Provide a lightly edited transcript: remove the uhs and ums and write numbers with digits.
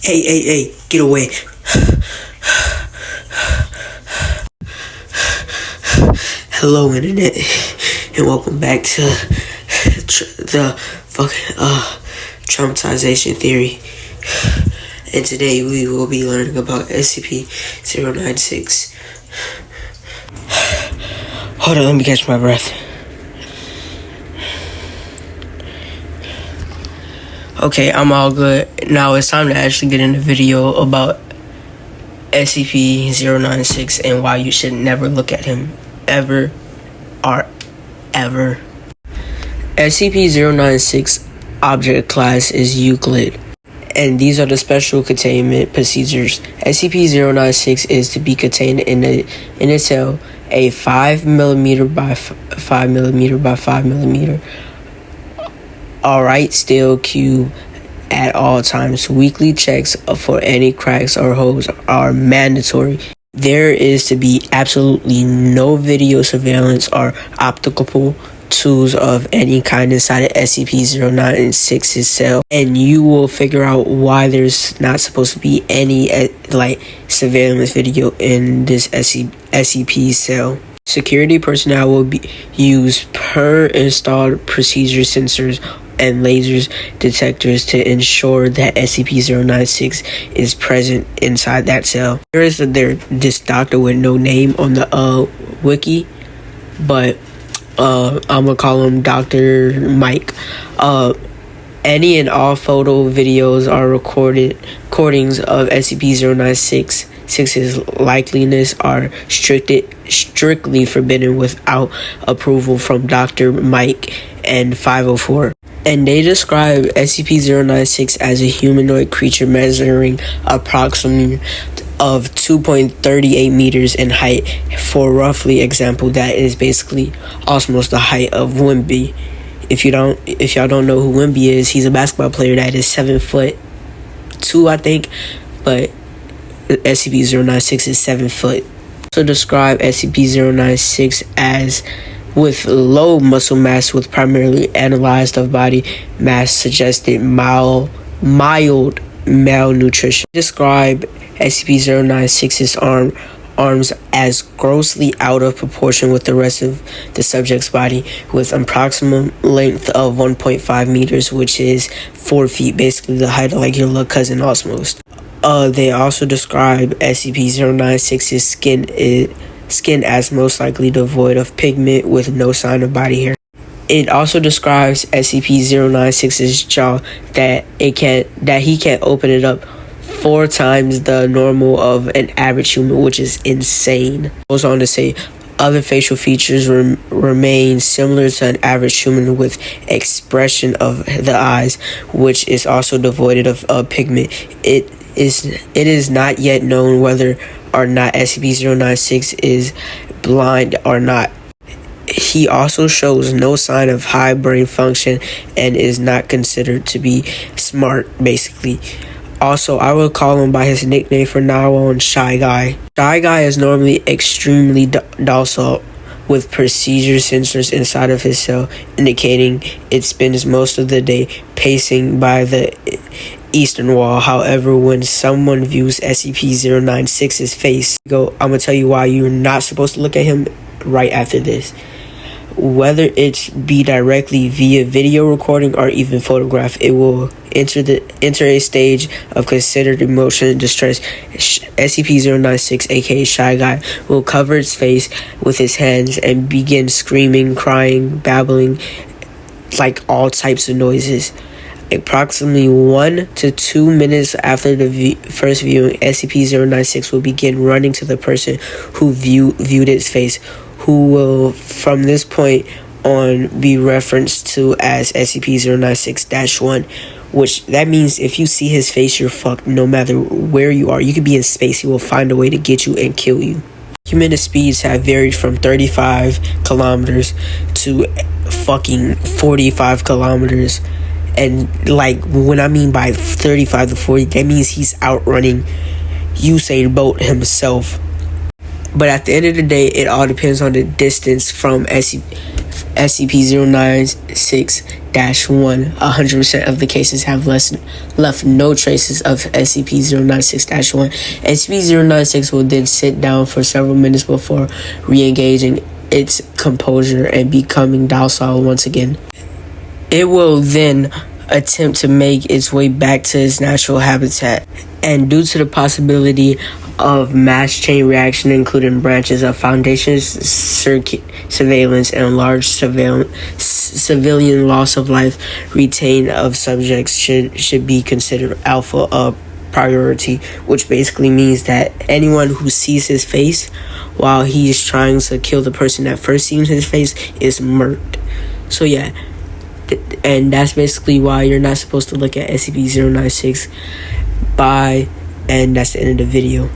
Hey, get away. Hello, internet, and welcome back to the fucking traumatization theory. And today we will be learning about SCP-096. Hold on, let me catch my breath. Okay, I'm all good. Now it's time to actually get in the video about SCP-096 and why you should never look at him ever or ever. SCP-096 object class is Euclid, and these are the special containment procedures. SCP-096 is to be contained in a cell, a 5mm by 5mm by 5mm alright steel cube at all times. Weekly checks for any cracks or holes are mandatory. There is to be absolutely no video surveillance or optical tools of any kind inside of SCP-096's cell, and you will figure out why there's not supposed to be any surveillance video in this SCP cell. Security personnel will use per installed procedure sensors and lasers detectors to ensure that SCP-096 is present inside that cell. There is this doctor with no name on the wiki, but I'm gonna call him Dr. Mike. Any and all photo videos or recordings of SCP-096's likeliness are strictly forbidden without approval from Dr. Mike and 504. And they describe SCP-096 as a humanoid creature measuring approximately of 2.38 meters in height. For roughly example, that is basically almost the height of Wemby. If y'all don't know who Wemby is, he's a basketball player that is 7'2", I think, but SCP-096 is 7 foot. So describe SCP-096 as with low muscle mass with primarily analyzed of body mass suggested mild malnutrition. Describe SCP-096's arms as grossly out of proportion with the rest of the subject's body, with approximate length of 1.5 meters, which is 4 feet, basically the height of your little cousin almost. They also describe SCP-096's skin as most likely devoid of pigment with no sign of body hair. It also describes SCP-096's jaw that he can't open it up 4 times the normal of an average human, which is insane. Goes on to say other facial features remain similar to an average human, with expression of the eyes, which is also devoid of pigment. It is not yet known whether or not SCP-096 is blind or not. He also shows no sign of high brain function and is not considered to be smart, basically. Also, I will call him by his nickname from now on, Shy Guy. Shy Guy is normally extremely docile, with procedure sensors inside of his cell indicating it spends most of the day pacing by the eastern wall. However, when someone views SCP-096's face, I'm gonna tell you why you're not supposed to look at him right after this. Whether it's be directly via video recording or even photograph, it will enter a stage of considered emotion distress. SCP-096, aka Shy Guy, will cover its face with his hands and begin screaming, crying, babbling, all types of noises. Approximately 1 to 2 minutes after the first viewing, SCP-096 will begin running to the person who viewed its face, who will from this point on be referenced to as SCP-096-1, which that means if you see his face, you're fucked no matter where you are. You could be in space, he will find a way to get you and kill you. Human speeds have varied from 35 kilometers to fucking 45 kilometers. And when I mean by 35 to 40, that means he's outrunning Usain Bolt himself. But at the end of the day, it all depends on the distance from SCP-096-1. 100% of the cases have left no traces of SCP-096-1. SCP-096 will then sit down for several minutes before re-engaging its composure and becoming docile once again. It will then attempt to make its way back to its natural habitat, and due to the possibility of mass chain reaction, including branches of Foundation surveillance and large civilian loss of life retained of subjects, should be considered alpha a priority, which basically means that anyone who sees his face while he is trying to kill the person that first seen his face is murked. So yeah, and that's basically why you're not supposed to look at SCP-096. Bye, and that's the end of the video.